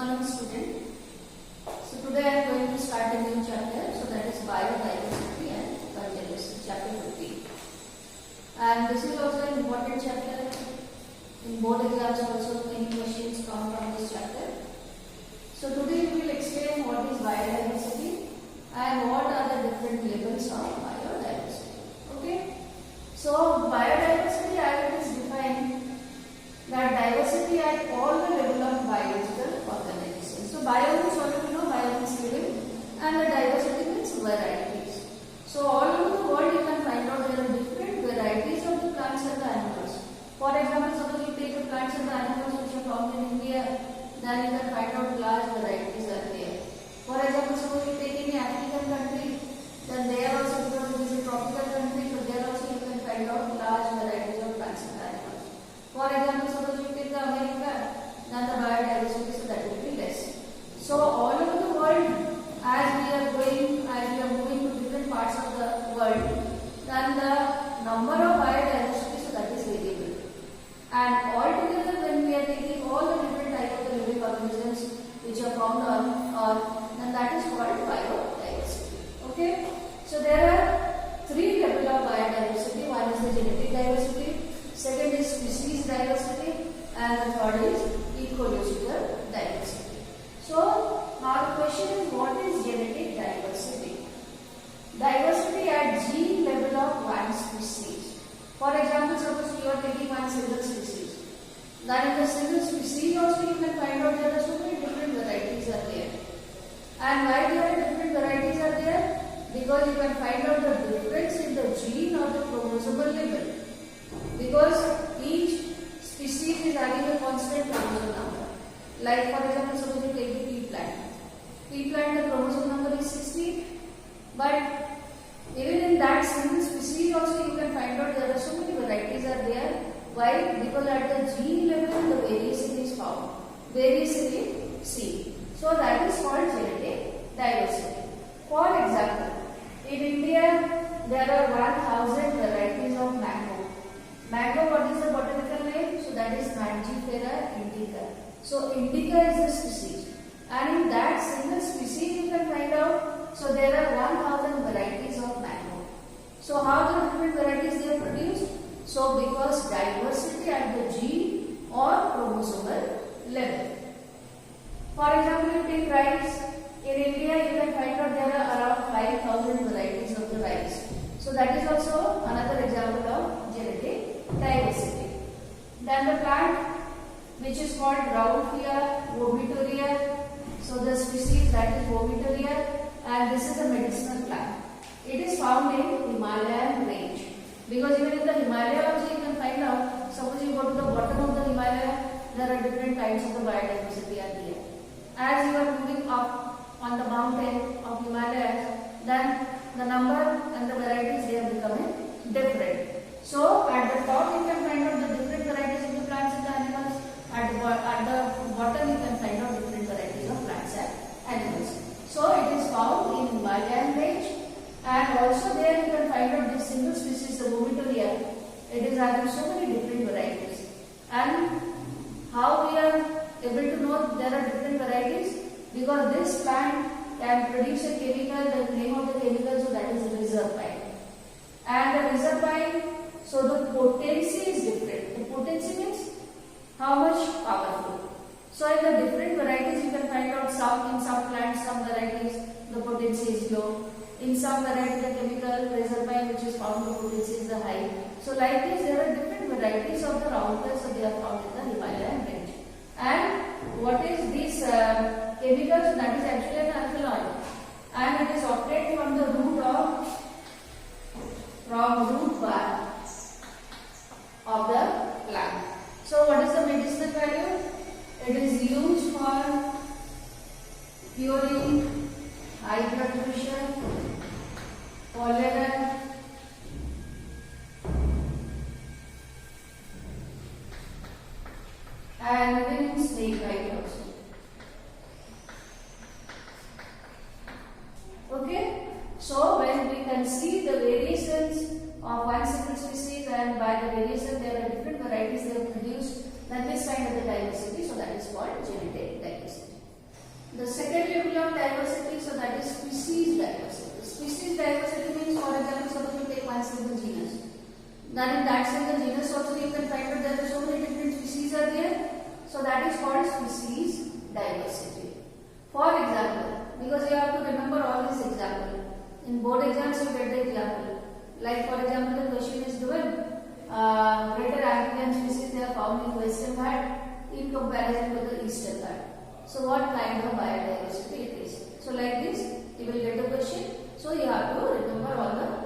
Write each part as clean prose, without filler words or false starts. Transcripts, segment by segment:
morning, student. So today I am going to start a new chapter. So that is biodiversity and conservation, chapter 15. And this is also an important chapter. In board exams also many questions come from this chapter. So today we will explain what is biodiversity and what are the different levels of biodiversity. Okay. So biodiversity as it is defined that diversity at all the level of biological organization. So bio means what we know, bio means living, and the diversity means varieties. So all over the world you can find out there are different varieties of the plants and the animals. For example, suppose you take the plants and the animals which are found in India, then you can find out large varieties are there. For example, suppose you take any African country, then there also, because it is a tropical country, so there also you can find out large varieties of plants and animals. For example, suppose you take the America, then the biodiversity, so that will be less. So all over the world, as we are moving to different parts of the world, then the number of biodiversity, so that is variable. And altogether, when we are taking all the different types of the living organisms which are found on Earth, then that is called biodiversity. Okay? So there are three levels of biodiversity. One is the genetic diversity, second is species diversity, and the third is ecological diversity. So now the question is, what is genetic diversity? Diversity at gene level of one species. For example, suppose you are taking one single species. Then in the single species also you can find out there are so many different varieties are there. And why there are different varieties are there? Because you can find out the difference in the gene or the chromosomal level. Because each species is having a constant chromosome number. Like for example, suppose you take the pea plant. Pea plant, the chromosome number is 16. But even in that single species also you can find out there are so many varieties are there. Why? Because at the gene level the variation is found. Variation in seed. So that is called genetic diversity. For example, in India there are 1000 varieties of mango. Mango, what is the botanical name? So that is Mangifera indica. So indica is the species. And in that single species you can find out, so there are 1000 varieties of mango. So how the different varieties they are produced? So because diversity at the gene or chromosomal level. For example, you take rice. In India you can find out there are around 5000 varieties of the rice. So that is also another example of genetic diversity. Then the plant which is called Rauwolfia vomitoria. So the species that is vomitoria, and this is a medicinal plant. It is found in Himalayan range. Because even in the Himalaya also you can find out, suppose you go to the bottom of the Himalaya, there are different kinds of the biodiversity are there. As you are moving up on the mountain of Himalayas, then the number and the varieties they are becoming different. So at the top you can find out the different varieties of the plants and the animals. At the bottom you can find out different varieties of plants and animals. So it is found in Himalayan range, and also there you can find out this single species, the vomitoria. It is having so many different varieties. And how we are able to know there are different varieties? Because this plant can produce a chemical, the name of the chemical, so that is reserpine. And the reserpine, so the potency is different. The potency means how much powerful. So in the different varieties you can find out in some plants, some varieties the potency is low. In some varieties the chemical reserpine which is found, the potency is the high. So like this there are different varieties of the Rauwolfia, so they are found in the Himalayan range. And what is this chemical? So that is actually an alkaloid, and it is obtained from the root bar of the plant. So what is the medicinal value? It is used for curing high blood pressure, cholera, and even in snake bite also. Okay, so when we can see the variations of one single species, and by the variation there are different varieties they have produced, then this kind of the diversity, so that is called genetic diversity. In board exams, you get the example. Like for example, the question is given: greater amphibian species they are found in Western Ghat in comparison to the Eastern Ghat. So, what kind of biodiversity it is? So, like this, you will get the question. So, you have to remember all the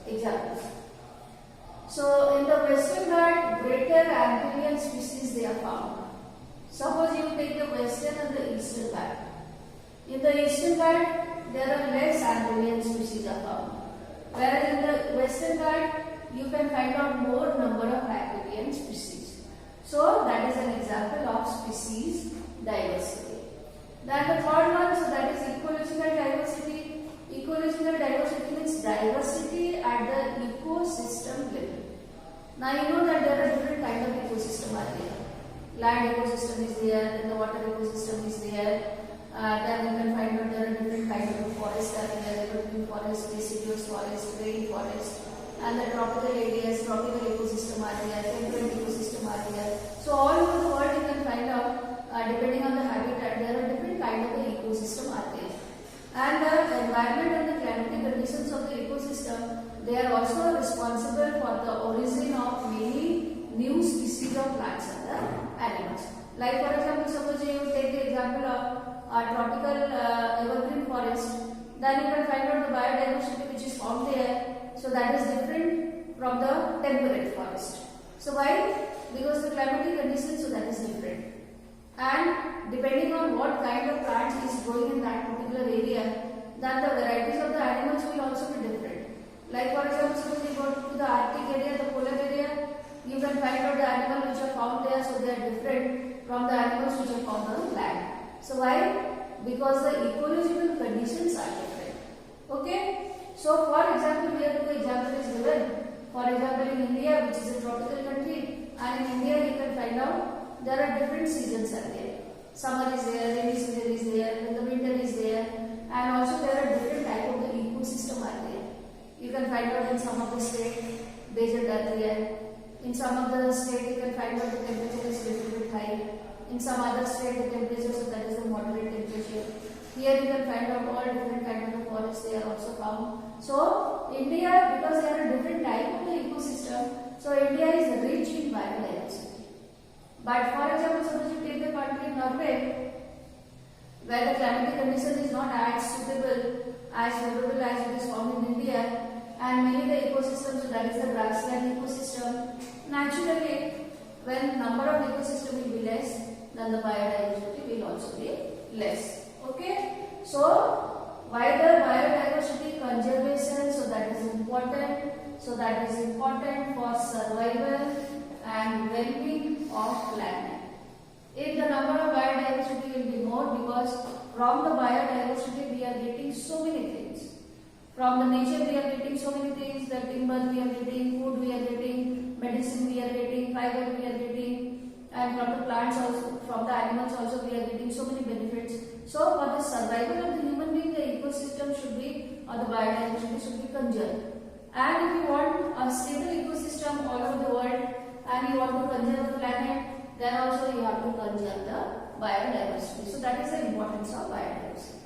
examples. So, in the Western Ghat, greater amphibian species they are found. Suppose you take the Western and the Eastern Ghat. In the Eastern Ghat, there are less amphibian species are found. Whereas in the Western Ghat, you can find out more number of amphibian species. So, that is an example of species diversity. Then the third one, so that is ecological diversity. Ecological diversity means diversity at the ecosystem level. Now you know that there are different kinds of ecosystem are there. Land ecosystem is there, then the water ecosystem is there. Then you can find out there are different kinds of forests are there, evergreen forest, deciduous forest, rain forest, and the tropical areas, tropical ecosystem are there, temperate ecosystem are there. So all over the world you can find out, depending on the habitat, there are different kinds of the ecosystem are there. And the environment and the climatic conditions of the ecosystem, they are also responsible for the origin of many new species of plants and the animals. Like for example, suppose you take the example of a tropical evergreen forest, then you can find out the biodiversity which is found there. So that is different from the temperate forest. So why? Because the climatic conditions, so that is different. And depending on what kind of plants is growing in that particular area, then the varieties of the animals will also be different. Like for example, suppose you go to the Arctic area, the polar area, you can find out the animals which are found there, so they are different from the animals which are found on land. So why? Because the ecological conditions are different. Okay? So for example, here the example is given. For example, in India, which is a tropical country, and in India you can find out there are different seasons are there. Summer is there, rainy season is there, then the winter is there, and also there are different type of the ecosystem are there. You can find out in some of the state desert are there. In some of the state you can find out the temperature is little bit high. In some other state the temperature, so that is the moderate temperature. Here you can find out all different kinds of forests they are also found. So India, because there are different type of the ecosystem, so India is rich in biodiversity. But for example, suppose you take the country Norway, where the climatic condition is not as suitable, as favorable as it is found in India, and many the ecosystems, so that is the grassland ecosystem, naturally when number of ecosystem will be less, then the biodiversity will also be less. Okay? So why the biodiversity conservation, so that is important. So that is important for survival and well-being of planet. If the number of biodiversity will be more, because from the biodiversity we are getting so many things. From the nature we are getting so many things, the timber we are getting, food we are getting, medicine we are getting, fiber we are getting, and from the plants also, from the animals also we are getting so many benefits. So for the survival of the human being, the ecosystem should be, or the biodiversity should be conserved. And if you want a stable ecosystem all over the world, and you want to conserve the planet, then also you have to conserve the biodiversity. So that is the importance of biodiversity.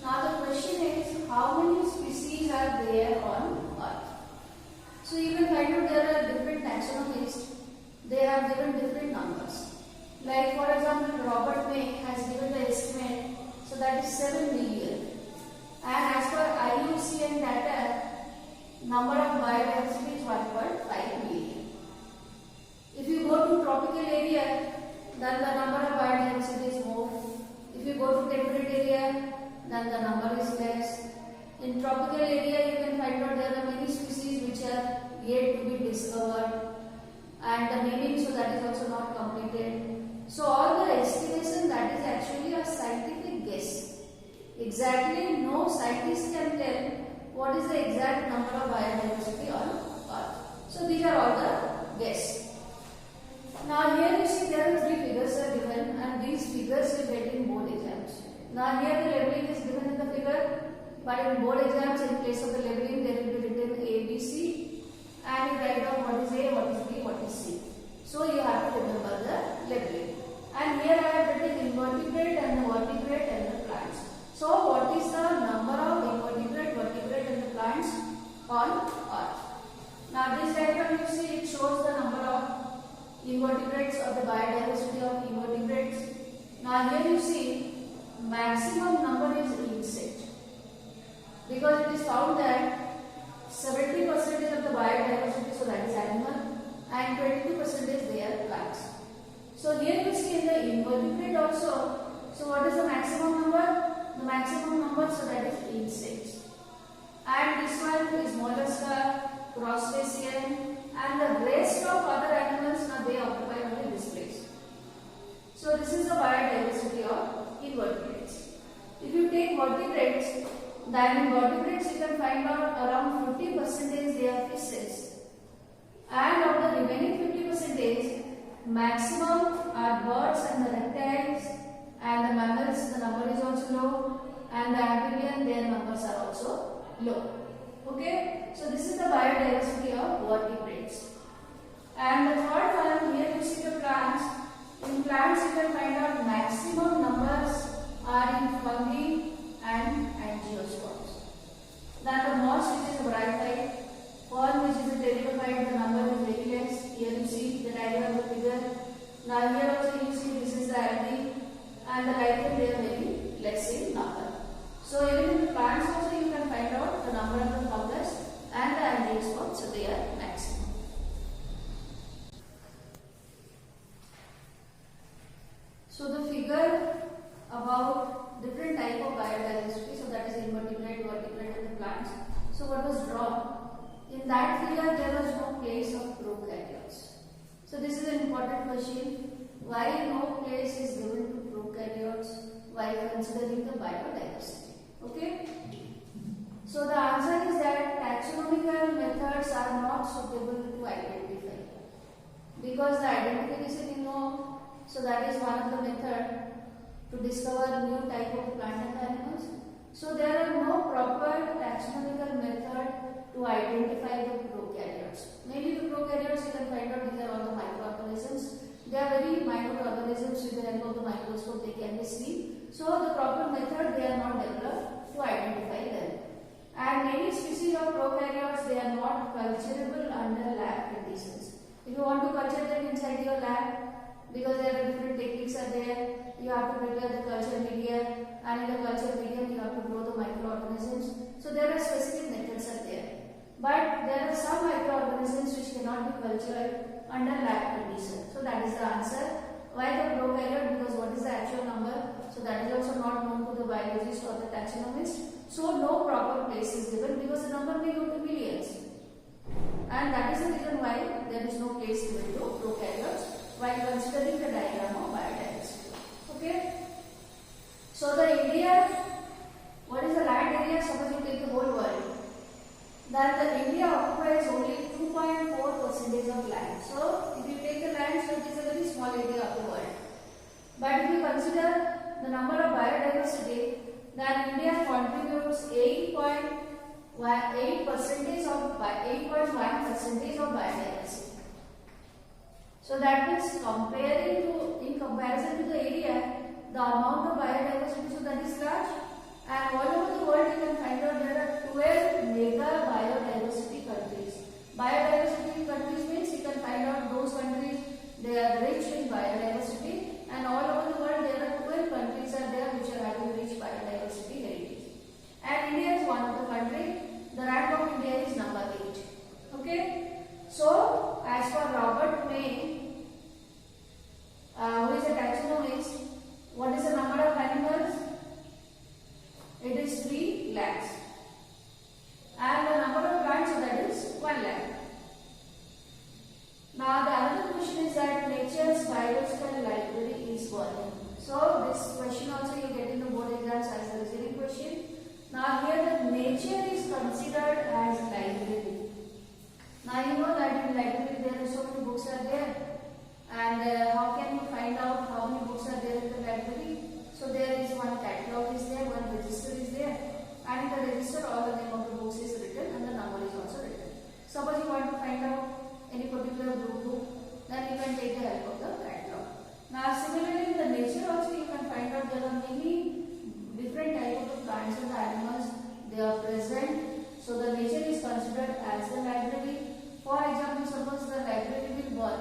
Now the question is, how many species are there on Earth? So you can find out there are different taxonomies. They have given different numbers. Like for example, Robert May has given the estimate, so that is 7 million. And as per IUCN data, number of biodiversity is 1.5 million. If you go to tropical area, then the number of biodiversity is more. If you go to temperate area, then the number is less. In tropical area, you can find out there are many species which are yet to be discovered, and the naming, so that is also not completed. So all the estimation, that is actually a scientific guess. Exactly, no scientist can tell what is the exact number of biodiversity on Earth. So these are all the guess. Now here you see there are 3 figures are given, and these figures you get in board exams. Now here the labeling is given in the figure, but in board exams, in place of the labeling there will be written A, B, C, and you write down what is A, what is B, what is C. So you have to remember the labeling. And here I have written invertebrate and the vertebrate and the plants. So what is invertebrate also. So what is the maximum number? The maximum number, so that is insects. And this one is mollusca, crustacean, and the rest of other animals, now they occupy only this place. So this is the biodiversity of invertebrates. If you take vertebrates, then in vertebrates you can find out around 50% they are fishes. And of the remaining 50%, maximum are birds and the reptiles, and the mammals, the number is also low, and the amphibian, their numbers are also low. Okay, so this is the biodiversity of vertebrates. And the third one, here you see the plants. In plants you can find out maximum numbers are in fungi and angiosperms. Then the moss, which is a bryophyte, fern, which is a pteridophyte, the number is very less. Here you see the diagram of the figure. Now here also you see this is the algae, and the lichen, they are very less in number. So even in the plants also you can find out the number of the fungus and the angiosperms, so they are maximum. So the figure about different type of biodiversity, so that is invertebrate, vertebrate and the plants. So what was drawn? In that figure there was no place of prokaryotes. So this is an important question. Why no place is given to prokaryotes while considering the biodiversity? Okay. So the answer is that taxonomical methods are not suitable to identify, because the identification, you know, so that is one of the method to discover new type of plant and animals. So there are no proper taxonomical method to identify the prokaryotes. Mainly the prokaryotes you can find out these are all the microorganisms. They are very minute organisms. With the help of the microscope they can be seen. So the proper method they are not developed to identify them. And many species of prokaryotes, they are not culturable under lab conditions. If you want to culture them inside your lab, because there are different techniques are there, you have to prepare the culture media, and in the culture medium you have to grow the microorganisms. So there are specific methods are there. But there are some microorganisms which cannot be cultured under lab conditions. So that is the answer. Why the prokaryote? Because what is the actual number? So that is also not known to the biologist or the taxonomist. So no proper place is given, because the number may go to millions. And that is the reason why there is no place given to prokaryotes while considering the diagram of biodiversity. Okay. So the area, what is the land area? Suppose you take the whole world. Then the India occupies only 2.4% of land. So if you take the land, so it is a very small area of the world. But if you consider the number of biodiversity, then India contributes 8.1% of biodiversity. So that means in comparison to the area, the amount of biodiversity, so that is large. And all over the world you can find out there are 12 mega biodiversity countries. Biodiversity countries means you can find out those countries, they are rich in biodiversity, and all over the world there are 12 countries are there which are having rich biodiversity heritage. And India is one of the country. The rank of India is number 8. Okay. So as for Robert May, who is a taxonomist, what is the number of animals? It is 3 lakhs. And the number of plants, so that is 1 lakh. Now the another question is that nature's biological library is burning. So this question also you get in the board exams as a listening question. Now here the nature is considered as library. Now you know that in library there are so many books are there, and how can you find out how many books are there in the library? So there is one catalog is there, one register is there, and in the register all the name of the books is written and the number is also written. Suppose you want to find out any particular book, then you can take the help of the catalog. Now similarly in the nature also you can find out there are many different types of plants and animals, they are present. So the nature is considered as the library. For example, suppose the library will burn,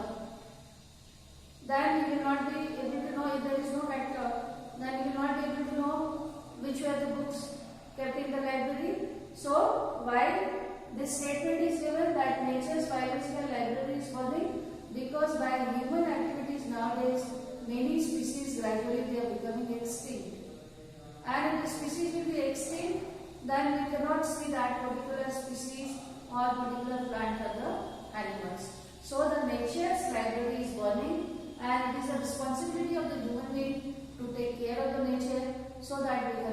then you will not be able to know if there is no catalog, then you will not be able to know which were the books kept in the library. So why this statement is given that nature's biological library is burning? Because by human activities nowadays many species species will be extinct, then we cannot see that particular species or particular plant or the animals. So the nature's library is burning, and it is the responsibility of the human being to take care of the nature so that we can